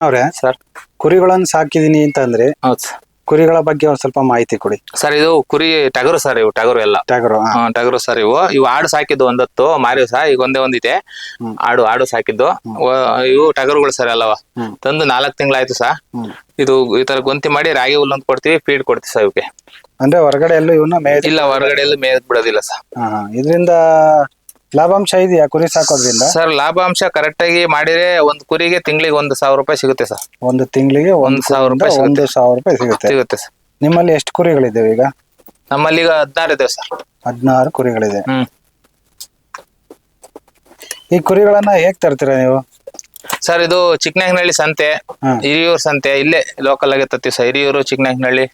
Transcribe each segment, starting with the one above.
ಅವ್ರೆ ಸರ್ ಕುರಿಗಳನ್ನ ಸಾಕಿದೀನಿ ಅಂತಂದ್ರೆ ಹೌದು ಸರ್. ಕುರಿಗಳ ಬಗ್ಗೆ ಒಂದ್ ಸ್ವಲ್ಪ ಮಾಹಿತಿ ಕೊಡಿ. ಸರ್ ಇದು ಕುರಿ ಟಗರು ಸರ್, ಇವು ಟಗರು ಎಲ್ಲ ಟಗರು ಟಗರು ಸರ್. ಇವು ಆಡು ಸಾಕಿದ್ದು ಒಂದತ್ತು ಮಾರಿವ್ ಸರ್. ಈಗ ಒಂದಿದೆ ಆಡು ಸಾಕಿದ್ದು. ಇವು ಟಗರುಗಳು ಸರ್ ಎಲ್ಲವ. ತಂದು 4 ತಿಂಗಳಾಯ್ತು ಸರ್. ಇದು ಈ ತರ ಗೊಂತಿ ಮಾಡಿ ರಾಗಿ ಹುಲ್ಲೊಂದು ಕೊಡ್ತೀವಿ, ಫೀಡ್ ಕೊಡ್ತೀವಿ ಸರ್ ಇವಕ್ಕೆ. ಅಂದ್ರೆ ಹೊರಗಡೆ ಎಲ್ಲೂ ಇವನ್ನ ಇಲ್ಲ, ಹೊರಗಡೆ ಎಲ್ಲೂ ಮೇಯಕ್ ಬಿಡೋದಿಲ್ಲ ಸರ್. ಇದರಿಂದ ಲಾಭಾಂಶ ಇದೆಯಾ ಕುರಿ ಸಾಕೋದ್ರಿಂದ? ಸರ್ ಲಾಭಾಂಶ ಕರೆಕ್ಟ್ ಆಗಿ ಮಾಡಿದ್ರೆ ಒಂದ್ ಕುರಿಗೆ ತಿಂಗಳಿಗೆ 1,000 ರೂಪಾಯಿ ಸಿಗುತ್ತೆ ಸರ್. ಒಂದು ತಿಂಗಳಿಗೆ 1,000 ರೂಪಾಯಿ ಸಿಗುತ್ತೆ. 1,000 ರೂಪಾಯಿ ಸಿಗುತ್ತೆ ಸರ್. ನಿಮ್ಮಲ್ಲಿ ಎಷ್ಟು ಕುರಿಗಳಿದ್ದಾವೆ ಈಗ? ನಮ್ಮಲ್ಲಿ ಈಗ 16 ಇದಾವೆ ಸರ್. 16 ಕುರಿಗಳಿದೆ. ಈ ಕುರಿಗಳನ್ನ ಹೇಗ್ ತರ್ತೀರಾ ನೀವು? ಸರ್ ಇದು ಚಿಕ್ಕನಾಯಕನಹಳ್ಳಿ ಸಂತೆ, ಹಿರಿಯೂರು ಸಂತೆ, ಇಲ್ಲೇ ಲೋಕಲ್ ಆಗಿ ತರ್ತೀವಿ ಸರ್. ಹಿರಿಯೂರು, ಚಿಕ್ಕನಾಯಕನಹಳ್ಳಿ.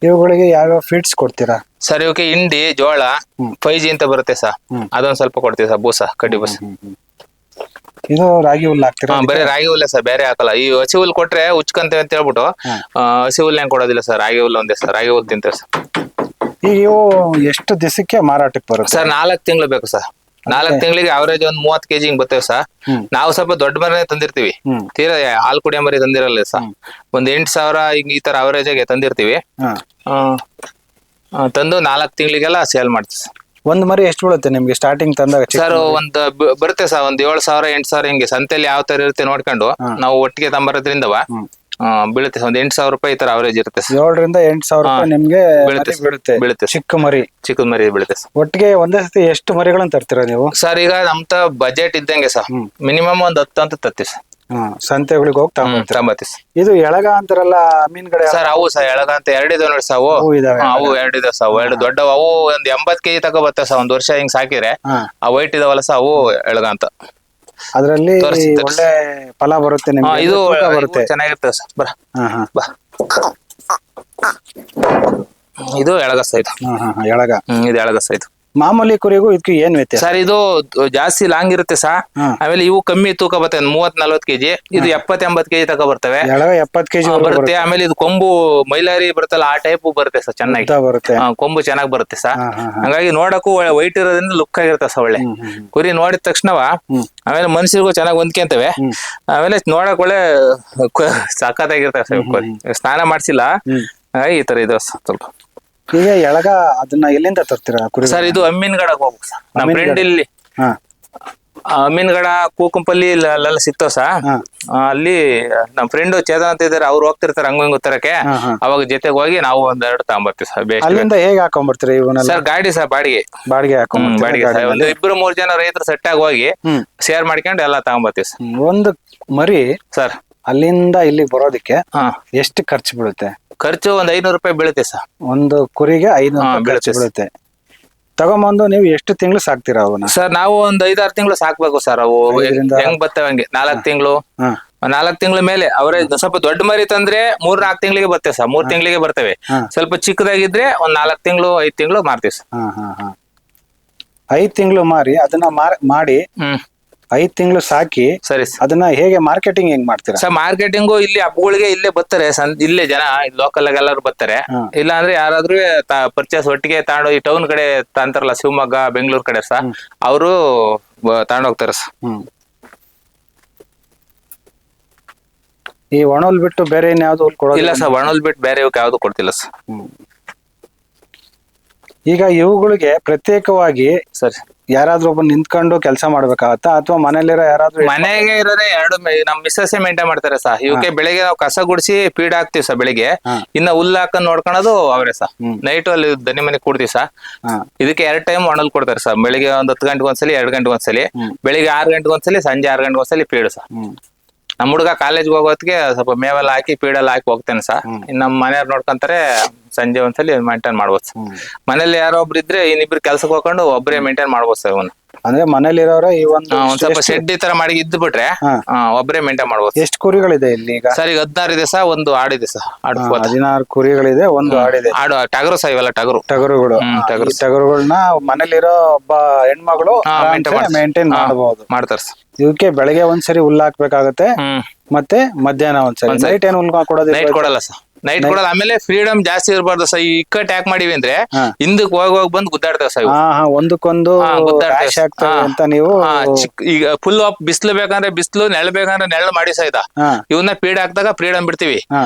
ಇವುಗಳಿಗೆ ಯಾವ್ಯಾವ ಫೀಡ್ಸ್ ಕೊಡ್ತೀರಾ? ಸರ್ ಇವಕ್ಕೆ ಹಿಂಡಿ, ಜೋಳ, 5G ಅಂತ ಬರುತ್ತೆ ಸರ್. ಅದೊಂದ್ ಸ್ವಲ್ಪ ಕೊಡ್ತೀವಿ ಸರ್, ಬೂಸ, ಕಡ್ಡಿ ಬೂಸ. ಇದು ರಾಗಿ ಹುಲ್ಲು ಹಾಕ್ತೀರಾ? ಬರೀ ರಾಗಿ ಹುಲ್ಲೆ ಸರ್, ಬೇರೆ ಹಾಕಲ್ಲ. ಈ ಹಸಿ ಹುಲ್ ಕೊಟ್ರೆ ಉಚ್ಕಂತೇವೆ ಅಂತ ಹೇಳ್ಬಿಟ್ಟು ಹಸಿ ಹುಲ್ಲೇನ್ ಕೊಡೋದಿಲ್ಲ ಸರ್. ರಾಗಿ ಹುಲ್ಲು ಒಂದೇ ಸರ್, ರಾಗಿ ಹುಲ್ ತಿಂತೇವೆ ಸರ್. ಈಗ ಇವು ಎಷ್ಟು ದಿವಸಕ್ಕೆ ಮಾರಾಟಕ್ಕೆ ಬರುತ್ತೆ ಸರ್? 4 ತಿಂಗಳು ಬೇಕು ಸರ್. 4 ತಿಂಗಳಿಗೆ ಅವರೇಜ್ ಒಂದ್ 30 kg ಹಿಂಗ್ ಬರ್ತೇವೆ ಸರ್. ನಾವು ಸ್ವಲ್ಪ ದೊಡ್ಡ ಮರಿನೇ ತಂದಿರ್ತೀವಿ, ತೀರಾ ಹಾಲು ಕುಡಿಯೋ ಮರಿ ತಂದಿರಲ್ಲ ಸರ್. ಒಂದ್ 8,000 ಈ ತರ ಅವರೇಜ್ ಆಗಿ ತಂದಿರ್ತೀವಿ. ತಂದು 4 ತಿಂಗಳಿಗೆಲ್ಲ ಸೇಲ್ ಮಾಡ್ತೀವಿ ಸರ್. ಒಂದ್ ಮರಿ ಎಷ್ಟು ಬೀಳುತ್ತೆ ನಿಮ್ಗೆ ಸ್ಟಾರ್ಟಿಂಗ್ ತಂದಾಗ? ಸರ್ ಒಂದ್ ಬರುತ್ತೆ ಸರ್, ಒಂದ್ 7,000 8,000 ಹಿಂಗೆ ಸಂತೆಯಲ್ಲಿ ಯಾವ ತರ ಇರುತ್ತೆ ನೋಡ್ಕೊಂಡು ನಾವು ಒಟ್ಟಿಗೆ ತಂಬರೋದ್ರಿಂದ ಬೀಳುತ್ತೆ. ಒಂದ್ 8,000 ರೂಪಾಯಿ ಈ ತರ ಅವರೇಜ್ ಇರುತ್ತೆ ಸರ್. 7,000 ರಿಂದ 8,000 ರೂಪಾಯಿ ನಿಮ್ಗೆ ಬೀಳುತ್ತೆ. ಚಿಕ್ಕ ಮರಿ ಬೀಳುತ್ತೆ ಸರ್. ಒಟ್ಟಿಗೆ ಒಂದೇ ಸತಿ ಎಷ್ಟು ಮರಿಗಳನ್ನ ತರ್ತೀರಾ ನೀವು? ಸರ್ ಈಗ ನಮ್ತ ಬಜೆಟ್ ಇದ್ದಂಗೆ ಸರ್, ಮಿನಿಮಮ್ ಒಂದ್ 10 ಅಂತ ತರ್ತೀವಿ ಸರ್. ಸಂತೆಗಳಿಗೆ ಹೋಗಿ ತಗೊಂಬತ್ತೀವಿ ಸರ್. ಇದು ಎಳಗ ಅಂತಾರಲ್ಲ ಮೀನ್ಗಡೆ ಸರ್? ಅವು ಸರ್ ಎಳಗ ಅಂತ 2 ಇದಾವೆ ನೋಡಿ ಸರ್. ಅವು 2 ಇದಾವೆ ಸರ್. 2 ದೊಡ್ಡವು. ಅವು ಒಂದ್ 80 kg ತಗೋ ಬರ್ತವೆ ಸರ್. ಒಂದ್ ವರ್ಷ ಹಿಂಗ್ ಸಾಕಿದ್ರೆ ಆ ವೈಟ್ ಇದಾವಲ್ಲ ಸರ್, ಅವು ಎಳಗ ಅಂತ. ಅದ್ರಲ್ಲಿ ಒಳ್ಳೆ ಫಲ ಬರುತ್ತೆ ನಿಮ್ಗೆ? ಇದು ಬರುತ್ತೆ, ಚೆನ್ನಾಗಿರ್ತದೆ ಸರ್. ಬಾ. ಇದು ಎಳಗ ಸರ್. ಇದು ಎಳಗ. ಇದು ಎಳಗ ಸರ್. ಇದು ಮಾಮೂಲಿ ಕುರಿಗೂ ಇದಕ್ಕೆ ಏನ್ ವ್ಯತ್ಯಾಸ ಸರ್? ಇದು ಜಾಸ್ತಿ ಲಾಂಗ್ ಇರುತ್ತೆ ಸರ್. ಆಮೇಲೆ ಇವು ಕಮ್ಮಿ ತೂಕ ಬರ್ತವೆ, 30-40 kg. ಇದು 70-80 kg ತಗೋ ಬರ್ತವೆ. 70 kg ಬರುತ್ತೆ. ಆಮೇಲೆ ಇದು ಕೊಂಬು ಮೈಲಾರಿ ಬರುತ್ತಲ್ಲ, ಆ ಟೈಪ್ ಬರುತ್ತೆ ಸರ್. ಚೆನ್ನಾಗಿ ಬರುತ್ತೆ, ಕೊಂಬು ಚೆನ್ನಾಗಿ ಬರುತ್ತೆ ಸರ್. ಹಂಗಾಗಿ ನೋಡಕ್ಕೂ ವೈಟ್ ಇರೋದ್ರಿಂದ ಲುಕ್ ಆಗಿರುತ್ತೆ ಸರ್. ಒಳ್ಳೆ ಕುರಿ ನೋಡಿದ ತಕ್ಷಣವ ಆಮೇಲೆ ಮನುಷ್ಯರಿಗೂ ಚೆನ್ನಾಗಿ ಹೊಂದ್ಕೊಂತವೆ. ಆಮೇಲೆ ನೋಡಕ್ ಒಳ್ಳೆ ಸಖತ್ತಾಗಿರ್ತವೆ ಸರ್. ಕುರಿ ಸ್ನಾನ ಮಾಡ್ಸಿಲ್ಲ, ಹಾಗಾಗಿ ಈ ತರ ಇದೆ ಸ್ವಲ್ಪ. ಈಗ ಎಳಗ ಅದನ್ನ ಎಲ್ಲಿಂದ ತರ್ತೀರಾ ಕುರಿ? ಸರ್ ಇದು ಅಮ್ಮಿನಗಡ ಹೋಗ್ಬೇಕು ಸರ್. ನಮ್ಮ ಫ್ರೆಂಡ್ ಇಲ್ಲಿ ಅಮ್ಮಿನಗಡ, ಕೂಕಂಪಲ್ಲಿ ಅಲ್ಲೆಲ್ಲ ಸಿಗ್ತಾವ ಸರ್. ಅಲ್ಲಿ ನಮ್ ಫ್ರೆಂಡ್ ಚೇತನ್ ಅಂತ ಇದಾರೆ, ಅವ್ರು ಹೋಗ್ತಿರ್ತಾರೆ ಹಂಗ ತರಕ್ಕೆ. ಅವಾಗ ಜೊತೆಗೆ ಹೋಗಿ ನಾವು 1-2 ತಗೊಂಬರ್ತೀವಿ ಸರ್. ಅಲ್ಲಿಂದ ಹೇಗೆ ಹಾಕೊಂಡ್ಬರ್ತೀರಿ ಇವನ್ನ? ಸರ್ ಗಾಡಿ ಸರ್, ಬಾಡಿಗೆ ಹಾಕೊಂಡ್ಬರ್ತೀವಿ. ಒಂದು 2-3 ಜನ ರೈತರು ಸೆಟ್ ಆಗಿ ಹೋಗಿ ಶೇರ್ ಮಾಡ್ಕೊಂಡು ಎಲ್ಲ ತಗೊಂಬರ್ತೀವಿ ಸರ್. ಒಂದು ಮರಿ ಸರ್ ಅಲ್ಲಿಂದ ಇಲ್ಲಿಗೆ ಬರೋದಕ್ಕೆ ಎಷ್ಟು ಖರ್ಚು ಬೀಳುತ್ತೆ? ಖರ್ಚು ಒಂದ್ 500 ರೂಪಾಯಿ ಬೀಳುತ್ತೆ ಸರ್. ಒಂದು ಕುರಿಗೆ 500 ಬೀಳುತ್ತೆ. ತಗೊಂಬಂದು ನೀವು ಎಷ್ಟು ತಿಂಗಳು ಸಾಕ್ತೀರಾ ಅವನ್ನ? ಸರ್ ನಾವು ಒಂದ್ 5-6 ತಿಂಗಳು ಸಾಕ್ಬೇಕು ಸರ್. ಅವು ಹೆಂಗ್ ಬರ್ತವೆ ಹಂಗೆ 4 ತಿಂಗಳು 4 ತಿಂಗಳ ಮೇಲೆ ಅವರೇ. ಸ್ವಲ್ಪ ದೊಡ್ಡ ಮರಿ ತಂದ್ರೆ 3-4 ತಿಂಗಳಿಗೆ ಬರ್ತೇವೆ ಸರ್. 3 ತಿಂಗಳಿಗೆ ಬರ್ತವೆ. ಸ್ವಲ್ಪ ಚಿಕ್ಕದಾಗಿದ್ರೆ ಒಂದ್ 4 ತಿಂಗಳು 5 ತಿಂಗಳು ಮಾರ್ತೀವಿ ಸರ್. 5 ತಿಂಗಳು ಮಾರಿ ಅದನ್ನ ಮಾಡಿ 5 ತಿಂಗಳು ಸಾಕಿ. ಸರಿ. ಅದನ್ನ ಹೇಗೆ ಮಾರ್ಕೆಟಿಂಗ್ ಹೆಂಗ್ ಮಾಡ್ತೀರಾ ಸರ್? ಮಾರ್ಕೆಟಿಂಗು ಇಲ್ಲಿ ಹಬ್ಬಗಳಿಗೆ ಇಲ್ಲೇ ಬರ್ತಾರೆ, ಇಲ್ಲೇ ಜನ ಲೋಕಲ್ ಆಗಿ ಎಲ್ಲರೂ ಬರ್ತಾರೆ. ಇಲ್ಲ ಅಂದ್ರೆ ಯಾರಾದ್ರೂ ಪರ್ಚೇಸ್ ಒಟ್ಟಿಗೆ ತಗೊಂಡು ಈ ಟೌನ್ ಕಡೆ ತಾಂತಾರಲ್ಲ, ಶಿವಮೊಗ್ಗ, ಬೆಂಗಳೂರು ಕಡೆ ಸರ್, ಅವರು ತಗೊಂಡೋಗ್ತಾರೆ ಸರ್. ಈ ಒಣಹುಲ್ ಬಿಟ್ಟು ಬೇರೆ ಇನ್ಯಾವ್ದು ಹುಲ್ ಕೊಡೋದಿಲ್ಲ? ಇಲ್ಲ ಸರ್, ಒಣಹುಲ್ ಬಿಟ್ಟು ಬೇರೆ ಯಾವ್ದು ಕೊಡ್ತಿಲ್ಲ ಸರ್. ಈಗ ಇವುಗಳಿಗೆ ಪ್ರತ್ಯೇಕವಾಗಿ ಸರಿ ಯಾರಾದ್ರೂ ಒಬ್ಬ ನಿಂತ್ಕೊಂಡು ಕೆಲಸ ಮಾಡ್ಬೇಕಾಗತ್ತಾ, ಅಥವಾ ಮನೇಲಿರೋ ಯಾರಾದ್ರೂ? ಮನೆಗೆ ಇರೋದೇ 2 ನಮ್ ಮಿಸ್ಸಸ್ ಮೇಂಟೈನ್ ಮಾಡ್ತಾರೆ ಸರ್. ಇವಕ್ಕೆ ಬೆಳಿಗ್ಗೆ ನಾವು ಕಸ ಗುಡಿಸಿ ಫೀಡ್ ಹಾಕ್ತಿವಿ ಸರ್ ಬೆಳಿಗ್ಗೆ. ಇನ್ನ ಹುಲ್ಲು ಹಾಕೊಂಡ್ ನೋಡ್ಕೊಳೋದು ಅವರೇ ಸರ್. ನೈಟ್ ಅಲ್ಲಿ ದನಿ ಮನೆ ಕೂಡ್ತೀವಿ ಸರ್. ಇದಕ್ಕೆ 2 ಟೈಮ್ ಒಣಲ್ ಕೊಡ್ತಾರೆ ಸರ್. ಬೆಳಿಗ್ಗೆ ಒಂದ್ 10 ಗಂಟೆಗೆ ಒಂದ್ಸಲಿ, 2 ಗಂಟೆಗೆ ಒಂದ್ಸಲಿ, ಬೆಳಿಗ್ಗೆ 6 ಗಂಟೆಗೆ ಒಂದ್ಸಲಿ, ಸಂಜೆ 6 ಗಂಟೆಗೆ ಒಂದ್ಸಲಿ ಫೀಡ್ ಸರ್. ನಮ್ ಹುಡುಗ ಕಾಲೇಜ್ಗೆ ಹೋಗೋದಕ್ಕೆ ಸ್ವಲ್ಪ ಮೇವೆಲ್ಲ ಹಾಕಿ ಫೀಡೆಲ್ಲ ಹಾಕಿ ಹೋಗ್ತೇನೆ ಸರ್. ನಮ್ಮ ಮನೆಯವ್ರು ನೋಡ್ಕೊಂತಾರೆ. ಸಂಜೆ ಒಂದ್ಸಲಿ ಮೇಂಟೈನ್ ಮಾಡ್ಬೋದು ಸರ್. ಮನೇಲಿ ಯಾರೋ ಒಬ್ರು ಇದ್ರೆ ಇನ್ನಿಬ್ರು ಕೆಲ್ಸಕ್ಕೆ ಹೋಗ್ಕೊಂಡು ಒಬ್ಬರೇ ಮೇಂಟೈನ್ ಮಾಡ್ಬೋದು ಸರ್. ಇವನ್ನ ಅಂದ್ರೆ ಮನೇಲಿರೋರ ಈ ಒಂದ್ ಸ್ವಲ್ಪ ಶೆಡ್ ಈ ತರ ಮಾಡಿ ಇದ್ದು ಬಿಟ್ರೆ ಒಬ್ಬರೇ ಮೇಂಟೈನ್ ಮಾಡ್ಬೋದು. ಎಷ್ಟು ಕುರಿಗಳಿದೆ ಇಲ್ಲಿ ಈಗ? ಸರ್ ಈಗ 16 ಇದೆ ಸರ್. ಒಂದು ಆಡಿದೆ ಸರ್. 16 ಕುರಿಗಳಿದೆ, ಒಂದು ಆಡಿದೆ. ಆಡು ಟಗರು ಸರ್, ಇವೆಲ್ಲ ಟಗರುಗಳು. ಟಗರುಗಳನ್ನ ಮನೇಲಿರೋ ಒಬ್ಬ ಹೆಣ್ಮಗಳು ಮೇಂಟೈನ್ ಮಾಡಬಹುದು, ಮಾಡ್ತಾರೆ ಸರ್. ಇವಕ್ಕೆ ಬೆಳಗ್ಗೆ ಒಂದ್ಸರಿ ಹುಲ್ಲು ಹಾಕ್ಬೇಕಾಗತ್ತೆ, ಮತ್ತೆ ಮಧ್ಯಾಹ್ನ ಒಂದ್ಸರಿ. ನೈಟ್ ಏನ್ ಹುಲ್ಲು ಕೊಡೋದಿಲ್ಲ? ನೈಟ್ ಕೊಡಲ್ಲ ಸರ್. ನೈಟ್ ಕೊಡೋದು. ಆಮೇಲೆ ಫ್ರೀಡಮ್ ಜಾಸ್ತಿ ಇರಬಾರ್ದು ಸರ್. ಈ ಇಕ್ಕಟ್ ಯಾಕೆ ಮಾಡಿವಿ ಅಂದ್ರೆ ಹಿಂದಕ್ ಹೋಗಿ ಬಂದು ಗುದ್ದಾಡ್ತಾವ ಸರ್. ಒಂದಕ್ಕೊಂದು rash ಆಗ್ತವೆ ಅಂತ ನೀವು ಈಗ ಫುಲ್ ಆಫ್ ಬಿಸ್ಲು ಬೇಕಂದ್ರೆ ಬಿಸ್ಲು, ನೆಳ ಬೇಕಂದ್ರೆ ನೆರಳು ಮಾಡಿ ಸಹಿತ ಇವನ್ನ ಫೀಡ್ ಹಾಕಿದಾಗ ಫ್ರೀಡಮ್ ಬಿಡ್ತೀವಿ.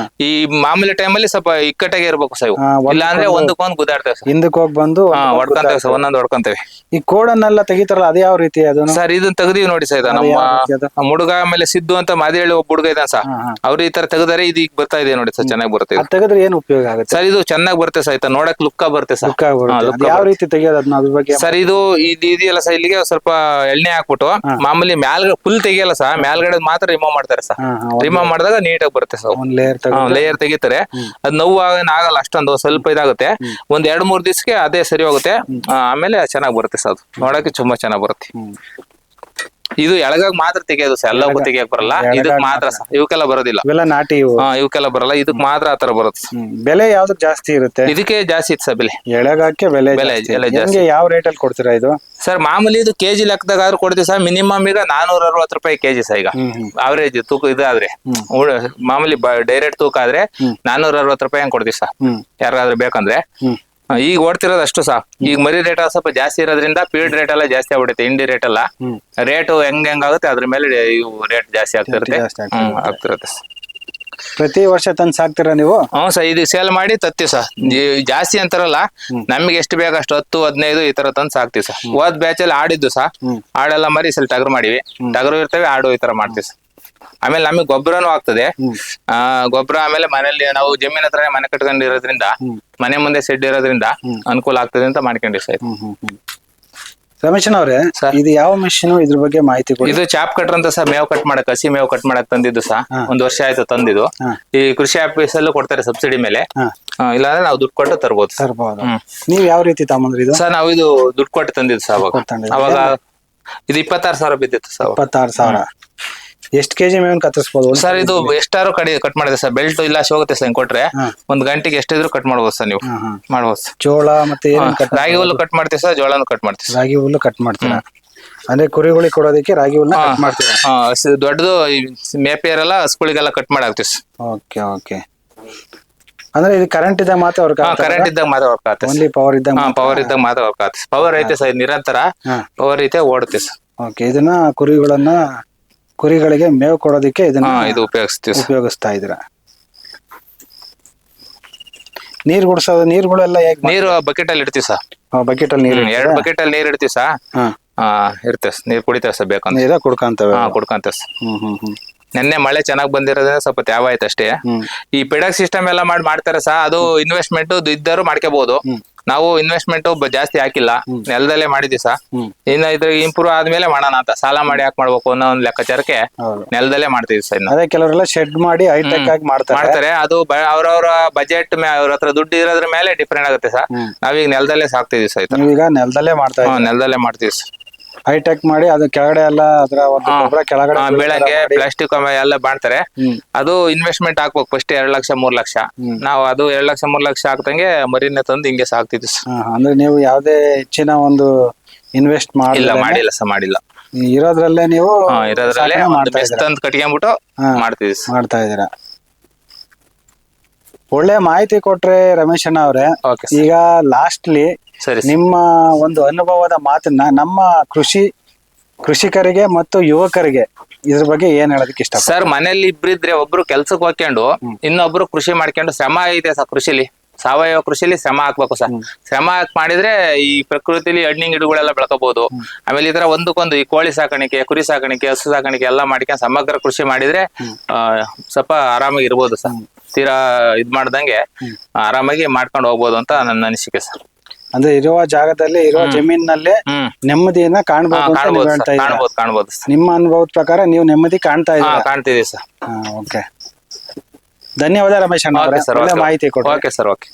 ಈ ಮಾಮೂಲಿ ಟೈಮಲ್ಲಿ ಸ್ವಲ್ಪ ಇಕ್ಕಟ್ಟಾಗಿ ಇರ್ಬೇಕು ಸರ್. ಇಲ್ಲ ಅಂದ್ರೆ ಒಂದಕ್ಕೊಂದು ಗುದ್ದಾಡ್ತೇವೆ ಸರ್. ಹಿಂದಕ್ ಹೋಗಿ ಬಂದು ಹೊಡ್ಕೊಂತೇವೆ ಸರ್, ಒಂದೊಂದು ಹೊಡ್ಕೊಂತೇವೆ. ಈ ಕೋಡನ್ನೆಲ್ಲ ತೆಗಿತಾರಲ್ಲ ಅದು ಯಾವ ರೀತಿ ಅದು ಸರ್? ಇದನ್ನ ತೆಗ್ದಿವಿ ನೋಡಿ ಸರ್. ನಮ್ಮ ಹುಡುಗ ಆಮೇಲೆ ಸಿದ್ದು ಅಂತ ಮಾದೇಳಿ ಒಬ್ಬ ಹುಡುಗ ಇದ್ದಾನೆ ಸರ್. ಅವ್ರು ಈ ತರ ತೆಗ್ದಾರೆ. ಇದು ಈಗ ಬರ್ತಾ ಇದೆ ನೋಡಿ ಸರ್, ಚೆನ್ನಾಗಿ ಬರುತ್ತೆ. ತೆಗೆದ್ರೆ ಏನ್ ಉಪಯೋಗ ಆಗುತ್ತೆ ಸರ್? ಇದು ಚೆನ್ನಾಗಿ ಬರುತ್ತೆ ಸರ್. ನೋಡಕ್ ಲುಕ್ಕ ಬರುತ್ತೆ ಸರ್. ಯಾವ ರೀತಿ ತೆಗಿಯೋದು ಅದನ್ನ ಅದ್ರ ಬಗ್ಗೆ ಸರ್? ಇದು ಇದೆಯಲ್ಲ ಸರ್, ಇಲ್ಲಿಗೆ ಸ್ವಲ್ಪ ಎಣ್ಣೆ ಹಾಕ್ಬಿಟ್ಟು ಮಾಮೂಲಿ ಮ್ಯಾಲ್ಗಡೆ ಫುಲ್ ತೆಗಿಯಲ್ಲ ಸರ್, ಮ್ಯಾಲ್ಗಡೆ ಮಾತ್ರ ರಿಮೂವ್ ಮಾಡ್ತಾರೆ ಸರ್. ರಿಮೂವ್ ಮಾಡಿದಾಗ ನೀಟಾಗಿ ಬರುತ್ತೆ ಸರ್. ಲೇಯರ್ ತೆಗಿತಾರೆ. ಅದ್ ನೋವು ಆಗಲ್ಲ ಅಷ್ಟೊಂದು, ಸ್ವಲ್ಪ ಇದಾಗುತ್ತೆ. ಒಂದ್ 2-3 ದಿವಸಕ್ಕೆ ಅದೇ ಸರಿ ಹೋಗುತ್ತೆ. ಆಮೇಲೆ ಚೆನ್ನಾಗಿ ಬರುತ್ತೆ ಸರ್. ಅದು ನೋಡಕ್ಕೆ ತುಂಬಾ ಚೆನ್ನಾಗಿ ಬರುತ್ತೆ. ಇದು ಎಳಗಾಗ ಮಾತ್ರ ತೆಗಿಯೋದು ಸರ್, ಎಲ್ಲವೂ ತೆಗಿಯಕ್ ಬರಲ್ಲ. ಇದಕ್ ಮಾತ್ರ ಸರ್, ಇವಕ್ಕೆಲ್ಲ ಬರೋದಿಲ್ಲ. ನಾಟಿ ಇವಕ್ಕೆಲ್ಲ ಬರಲ್ಲ. ಇದಕ್ ಮಾತ್ರ ಆತರ ಬರುತ್ತೆ. ಬೆಲೆ ಯಾವ್ದಕ್ ಜಾಸ್ತಿ ಇರುತ್ತೆ? ಇದಕ್ಕೆ ಜಾಸ್ತಿ ಇತ್ತು ಸರ್ ಬೆಲೆ. ಎಳಗಾಕ್ಕೆ ಬೆಲೆ ಜಾಸ್ತಿ. ಯಾವ ರೇಟ್ ಅಲ್ಲಿ ಕೊಡ್ತೀರಾ ಇದು ಸರ್? ಮಾಮೂಲಿ ಇದು ಕೆಜಿ ಲೆಕ್ಕದಾಗ ಆದ್ರೂ ಕೊಡ್ತೀವಿ ಸರ್. ಮಿನಿಮಮ್ ಈಗ 460 ರೂಪಾಯಿ ಕೆಜಿ ಸರ್. ಈಗ ಅವರೇಜ್ ತೂಕ ಇದಾದ್ರೆ, ಮಾಮೂಲಿ ಡೈರೆಕ್ಟ್ ತೂಕ ಆದ್ರೆ 460 ರೂಪಾಯಿ ಹಂಗ್ ಕೊಡ್ತೀವಿ ಸರ್, ಯಾರಾದ್ರೂ ಬೇಕಂದ್ರೆ. ಈಗ ಓಡ್ತಿರೋದು ಅಷ್ಟು ಸಾ. ಈಗ ಮರಿ ರೇಟ್ ಸ್ವಲ್ಪ ಜಾಸ್ತಿ ಇರೋದ್ರಿಂದ ಫೀಡ್ ರೇಟ್ ಎಲ್ಲ ಜಾಸ್ತಿ ಆಗ್ಬಿಡುತ್ತೆ. ಹಿಂಡಿ ರೇಟ್ ಎಲ್ಲ ರೇಟ್ ಹೆಂಗಾಗುತ್ತೆ ಅದ್ರ ಮೇಲೆ ಇವು ರೇಟ್ ಜಾಸ್ತಿ ಆಗ್ತಿರುತ್ತೆ. ಪ್ರತಿ ವರ್ಷ ತಂದು ಸಾಕ್ತೀರಾ ನೀವು? ಸರ್, ಇದು ಸೇಲ್ ಮಾಡಿ ತತ್ತೀವಿ ಸರ್. ಜಾಸ್ತಿ ಅಂತಾರಲ್ಲ, ನಮ್ಗೆ ಎಷ್ಟು ಬೇಕು ಅಷ್ಟು 10-15 ಈ ತರ ತಂದು ಸಾಕ್ತಿವಿ ಸರ್. ಹೋದ್ ಬ್ಯಾಚ್ ಅಲ್ಲಿ ಆಡಿದ್ದು ಸರ್, ಆಡೆಲ್ಲ ಮರಿ ಸ್ವಲ್ಪ ಟಗರು ಮಾಡಿವಿ. ಟಗರು ಇರ್ತವೆ, ಆಡು ಈ ತರ ಮಾಡ್ತೀವಿ ಸರ್. ಆಮೇಲೆ ನಮಗೆ ಗೊಬ್ಬರನು ಆಗ್ತದೆ. ಗೊಬ್ಬರ ಆಮೇಲೆ ಮನೇಲಿ ನಾವು ಜಮೀನ್ ಹತ್ರನೇ ಮನೆ ಕಟ್ಕೊಂಡಿರೋದ್ರಿಂದ, ಮನೆ ಮುಂದೆ ಶೆಡ್ ಇರೋದ್ರಿಂದ ಅನುಕೂಲ ಆಗ್ತದೆ ಅಂತ ಮಾಡ್ಕೊಂಡಿವಿ ಸರ್. ರಮೇಶನ್ ಅವ್ರೆ, ಇದು ಯಾವ ಮೆಷಿನ್? ಇದ್ರ ಬಗ್ಗೆ ಮಾಹಿತಿ ಕೊಡಿ. ಇದು ಚಾಪ್ ಕಟ್ರ್ ಅಂತ ಸರ್, ಮೇವ್ ಕಟ್ ಮಾಡಕ್, ಹಸಿ ಮೇವ್ ಕಟ್ ಮಾಡಕ್ ತಂದಿದ್ದು ಸರ್. 1 ವರ್ಷ ಆಯ್ತು ತಂದಿದ್ದು. ಈ ಕೃಷಿ ಆಫೀಸ್ ಅಲ್ಲೂ ಕೊಡ್ತಾರೆ ಸಬ್ಸಿಡಿ ಮೇಲೆ. ಇಲ್ಲಾಂದ್ರೆ ನಾವು ದುಡ್ಡು ಕೊಟ್ಟು ತರ್ಬೋದು. ನೀವ್ ಯಾವ ರೀತಿ ತಗೊಂಡ್ರಿ ಇದು? ಸರ್, ನಾವು ಇದು ದುಡ್ಡು ಕೊಟ್ಟು ತಂದಿದ್ದು ಸರ್. ಅವಾಗ ಇದು 26,000 ಬಿದ್ದಿತ್ತು ಸರ್. 26,000. ಎಷ್ಟು ಕೆಜಿ ಮೇವನ್ ಕತ್ತರಿಸಬಹುದು ಸರ್? ಇದು ಎಷ್ಟಾರು ಕಟ್ ಮಾಡಿದೆ ಸರ್. ಬೆಲ್ಟ್ ಇಲ್ಲ ಹೋಗುತ್ತೆ ಸರ್. ಕೊಟ್ರೆ 1 ಗಂಟೆಗೆ ಎಷ್ಟಿದ್ರು ಕಟ್ ಮಾಡ್ಬೋದು ಸರ್. ನೀವು ಮಾಡ್ಬೋದು. ಜೋಳ ಮತ್ತೆ ರಾಗಿ ಹುಲ್ಲು ಕಟ್ ಮಾಡ್ತೀವಿ ಸರ್, ಜೋಳನು ಕಟ್ ಮಾಡ್ತೀವಿ. ರಾಗಿ ಹುಲ್ಲು ಕಟ್ ಮಾಡ್ತೀರಾ? ಅಂದ್ರೆ ಕುರಿಗಳಿಗೆ ಕೊಡೋದಕ್ಕೆ ರಾಗಿ ಹುಲ್ಲು ಕಟ್ ಮಾಡ್ತೀರಾ? ದೊಡ್ಡದು ಮೇಪೇರ್ ಎಲ್ಲ ಹಸುಗಳಿಗೆಲ್ಲ ಕಟ್ ಮಾಡಾಕ್ತಿವಿ ಸರ್. Okay okay. ಅಂದ್ರೆ ಇದು ಕರೆಂಟ್ ಇದ್ದಾಗ ಮಾತ್ರ ವರ್ಕ್ ಆಗುತ್ತೆ? ಕರೆಂಟ್ ಇದ್ದಾಗ ಮಾತ್ರ ವರ್ಕ್ ಆಗುತ್ತೆ. ಓನ್ಲಿ ಪವರ್ ಇದ್ದಾಗ? ಪವರ್ ಇದ್ದಾಗ ಮಾತ್ರ ವರ್ಕ್ ಆಗುತ್ತೆ. ಪವರ್ ಐತೆ ಸರ್, ನಿರಂತರ ಪವರ್ ಐತೆ, ಓಡುತ್ತೆ ಸರ್. ಓಕೆ. ಇದನ್ನ ಕುರಿಗಳಿಗೆ ಮೇವು ಕೊಡೋದಕ್ಕೆ ಇದನ್ನ ಇದು ಉಪಯೋಗಿಸ್ತಾ ಇದ್ದೀರಾ? ನೀರ್ ಗುಡ್ಸೋದು, ನೀರುಗಳೆಲ್ಲ ಹೇಗೆ? ನೀರು ಬಕೆಟ್ ಅಲ್ಲಿ ಇಡ್ತೀವಿ ಸರ್. ಬಕೆಟ್ ಅಲ್ಲಿ ನೀರು 2 ಬಕೆಟ್ ಅಲ್ಲಿ ನೀರ್ ಇಡ್ತೀವಿ ಸರ್. ಇರ್ತೇವೆ, ನೀರ್ ಕುಡಿತೇವೆ ಸರ್. ಬೇಕಂದ್ರೆ ಕುಡ್ಕಂತೇವೆ. ಕುಡ್ಕಂತೇವೆ ಸರ್. ನೆನ್ನೆ ಮಳೆ ಚೆನ್ನಾಗ್ ಬಂದಿರೋದ್ರಿಂದ ಸ್ವಲ್ಪ ತ್ಯಾವ ಆಯ್ತು ಅಷ್ಟೇ. ಈ ಪೆಡಕ್ ಸಿಸ್ಟಮ್ ಎಲ್ಲ ಮಾಡ್ತಾರೆ ಸರ್. ಅದು ಇನ್ವೆಸ್ಟ್ಮೆಂಟ್ ಇದ್ದರು ಮಾಡ್ಕೋಬಹುದು. ನಾವು ಇನ್ವೆಸ್ಟ್ಮೆಂಟ್ ಜಾಸ್ತಿ ಹಾಕಿಲ್ಲ, ನೆಲದಲ್ಲೇ ಮಾಡಿದ್ವಿ ಸರ್. ಇನ್ನು ಇದ್ರ ಇಂಪ್ರೂವ್ ಆದ್ಮೇಲೆ ಮಾಡೋಣ ಅಂತ. ಸಾಲ ಮಾಡಿ ಯಾಕೆ ಮಾಡ್ಬೇಕು ಅನ್ನೋ ಒಂದು ಲೆಕ್ಕಾಚಾರಕ್ಕೆ ನೆಲದಲ್ಲೇ ಮಾಡ್ತೀವಿ ಸರ್. ಅದೇ ಕೆಲವರೆಲ್ಲ ಶೆಡ್ ಮಾಡಿ ಹೈಟೆಕ್ ಆಗಿ ಮಾಡ್ತಾರೆ. ಅದು ಅವ್ರವ್ರ ಬಜೆಟ್ ಅವ್ರ ಹತ್ರ ದುಡ್ಡು ಇರೋದ್ರ ಮೇಲೆ ಡಿಪೆಂಡ್ ಆಗುತ್ತೆ ಸರ್. ನಾವೀಗ ನೆಲದಲ್ಲೇ ಸಾಕ್ತಿದ್ವಿ ಸರ್. ಈಗ ನೆಲದಲ್ಲೇ ನೆಲದಲ್ಲೇ ಮಾಡ್ತೀವಿ ಸರ್. ಹೈಟೆಕ್ ಮಾಡಿ ಅದು ಕೆಳಗಡೆ ಎಲ್ಲ ಅದರ ಒಂದು ಗೊಬ್ಬರ ಕೆಳಗಡೆ ಬೆಳಗ್ಗೆ ಪ್ಲಾಸ್ಟಿಕ್ ಎಲ್ಲ ಮಾಡ್ತಾರೆ. ಅದು ಇನ್ವೆಸ್ಟ್ಮೆಂಟ್ ಹಾಕ್ಬೇಕು ಫಸ್ಟ್ 2 ಲಕ್ಷ 3 ಲಕ್ಷ. ನಾವು ಅದು 2 ಲಕ್ಷ 3 ಲಕ್ಷ ಹಾಕ್ದಂಗೆ ಮರಿನ ತಂದು ಹಿಂಗೆ ಸಾಕ್ತಿದ್ವಿ. ಅಂದ್ರೆ ನೀವು ಯಾವ್ದೇ ಹೆಚ್ಚಿನ ಒಂದು ಇನ್ವೆಸ್ಟ್ ಮಾಡಿಲ್ಲ? ಮಾಡಿಲ್ಲ. ಇರೋದ್ರಲ್ಲೇ ನೀವು ತಂದು ಕಟ್ಕೊಂಡ್ಬಿಟ್ಟು ಮಾಡ್ತಾ ಇದೀರಾ. ಒಳ್ಳೆ ಮಾಹಿತಿ ಕೊಟ್ರೆ ರಮೇಶ್ ಅಣ್ಣ ಅವ್ರೆ. ಈಗ ಲಾಸ್ಟ್ಲಿ ನಿಮ್ಮ ಒಂದು ಅನುಭವದ ಮಾತನ್ನ ನಮ್ಮ ಕೃಷಿಕರಿಗೆ ಮತ್ತು ಯುವಕರಿಗೆ ಇದ್ರ ಬಗ್ಗೆ ಏನ್ ಹೇಳೋದಕ್ಕೆ ಇಷ್ಟ? ಸರ್, ಮನೇಲಿ ಇಬ್ರಿದ್ರೆ ಒಬ್ರು ಕೆಲ್ಸಕ್ಕೆ ಹೋಗ್ಕೊಂಡು ಇನ್ನೊಬ್ರು ಕೃಷಿ ಮಾಡ್ಕೊಂಡು ಶ್ರಮ ಐತೆ ಸರ್. ಕೃಷಿಲಿ, ಸಾವಯವ ಕೃಷಿಲಿ ಶ್ರಮ ಹಾಕ್ಬೇಕು ಸರ್. ಶ್ರಮ ಹಾಕಿ ಮಾಡಿದ್ರೆ ಈ ಪ್ರಕೃತಿಲಿ ಹಣ್ಣಿನ ಗಿಡಗಳೆಲ್ಲ ಬೆಳ್ಕೋಬಹುದು. ಆಮೇಲೆ ಈ ತರ ಒಂದಕ್ಕೊಂದು ಈ ಕೋಳಿ ಸಾಕಾಣಿಕೆ, ಕುರಿ ಸಾಕಾಣಿಕೆ, ಹಸು ಸಾಕಾಣಿಕೆ ಎಲ್ಲ ಮಾಡ್ಕೊಂಡು ಸಮಗ್ರ ಕೃಷಿ ಮಾಡಿದ್ರೆ ಸ್ವಲ್ಪ ಆರಾಮಾಗಿ ಇರ್ಬೋದು ಸರ್. ತೀರಾ ಇದ್ ಮಾಡ್ದಂಗೆ ಆರಾಮಾಗಿ ಮಾಡ್ಕೊಂಡು ಹೋಗ್ಬೋದು ಅಂತ ನನ್ನ ಅನಿಸಿಕೆ ಸರ್. ಅಂದ್ರೆ ಇರುವ ಜಾಗದಲ್ಲಿ, ಇರುವ ಜಮೀನಿನಲ್ಲೇ ನೆಮ್ಮದಿಯನ್ನ ಕಾಣಬಹುದು. ಕಾಣ್ಬೋದು. ನಿಮ್ಮ ಅನುಭವದ ಪ್ರಕಾರ ನೀವು ನೆಮ್ಮದಿ ಕಾಣ್ತಿದೀವಿ ಸರ್. ಓಕೆ, ಧನ್ಯವಾದ ರಮೇಶ್ ಅಣ್ಣ. ಮಾಹಿತಿ ಕೊಡಿ. Okay sir. ಓಕೆ.